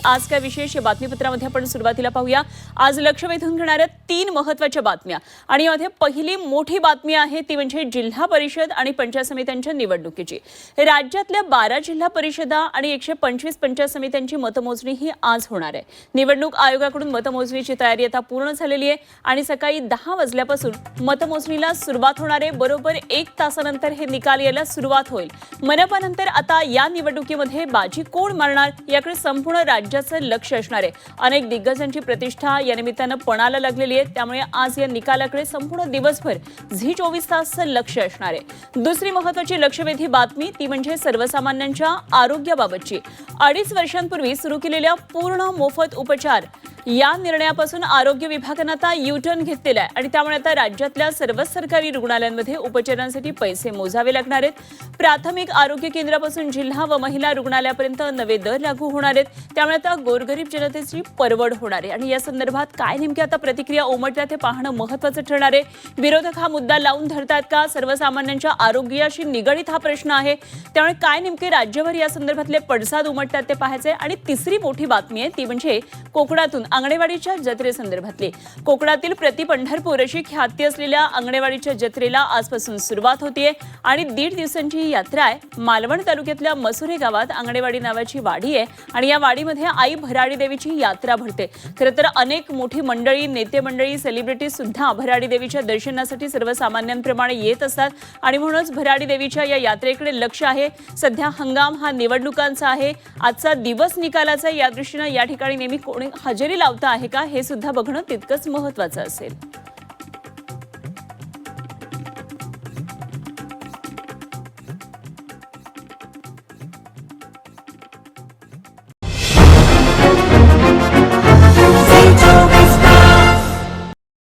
आज काय विशेष या बातमीपत्रामध्ये आपण सुरुवातीला पाहूया। आज लक्ष वेधून घेणाऱ्या 3 महत्त्वाच्या बातम्या आणि यामध्ये पहिली मोठी बातमी आहे ती म्हणजे जिल्हा परिषद आणि पंचायत समित्यांच्या निवडणुकीची। राज्यातल्या 12 जिल्हा परिषदा आणि 125 पंचायत समित्यांची मतमोजणी ही आज होणार आहे। निवडणूक आयोगाकडून मतमोजणीची तयारी आता पूर्ण झालेली आहे आणि सकाळी 10 वाजल्यापासून मतमोजणीला सुरुवात होणार आहे। बरोबर 1 तासानंतर हे निकाल यायला सुरुवात होईल। मनपानंतर आता या निवडणुकीमध्ये बाजी कोण मारणार याकडे संपूर्ण राज्याचं लक्ष असणार आहे। अनेक दिग्गजांची प्रतिष्ठा या निमित्तानं पणाला लागलेली आहे, त्यामुळे आज या निकालाकडे संपूर्ण दिवसभर झी 24 तासचं लक्ष असणार आहे। दुसरी महत्त्वाची लक्षवेधी बातमी ती म्हणजे सर्वसामान्यांच्या आरोग्याबाबतची। 2.5 वर्षांपूर्वी सुरू केलेल्या पूर्ण मोफत उपचार या निर्णयापासून आरोग्य विभागाने आता यू-टर्न घेतलेला आहे आणि त्यामुळे आता राज्यातल्या सर्व सरकारी रुग्णालयांमध्ये उपचारांसाठी पैसे मोजावे लागणार आहेत। प्राथमिक आरोग्य केंद्रापासून जिल्हा व महिला रुग्णालयापर्यंत नवे दर लागू होणार आहेत, त्यामुळे आता गोरगरीब जनतेची परवड होणार आहे आणि या संदर्भात काय नेमकी आता प्रतिक्रिया उमटल्या ते पाहणं महत्त्वाचं ठरणार आहे। विरोधक हा मुद्दा लावून धरतात का? सर्वसामान्यांच्या आरोग्याशी निगडित हा प्रश्न आहे, त्यामुळे काय नेमके राज्यभर या संदर्भातले पडसाद उमटतात ते पाहायचे। आणि तिसरी मोठी बातमी आहे ती म्हणजे कोकणातून अंगणेवाडीच्या जत्रेसंदर्भातली। कोकणातील प्रति पंढरपूर अशी ख्याती असलेल्या अंगणेवाडीच्या जत्रेला आजपासून सुरुवात होतीये आणि 1.5 दिवसांची ही यात्रा आहे। मालवण तालुक्यातल्या मसुरे गावात अंगणेवाडी नावाची वाडी आहे आणि या वाडीमध्ये आई भराडी देवीची यात्रा भरते। खरं तर अनेक मोठी मंडळी, नेते मंडळी, सेलिब्रिटी सुद्धा भराडी देवीच्या दर्शनासाठी सर्वसामान्यांप्रमाणे येत असतात आणि म्हणूनच भराडी देवीच्या या यात्रेकडे लक्ष आहे। सध्या हंगाम हा निवडणुकांचा आहे। आजचा दिवस निकालाचा या दृष्टीने या ठिकाणी नेहमी कोणी हजेरी लावता आहे का हे सुद्धा बघणं तितकंच महत्त्वाचं असेल।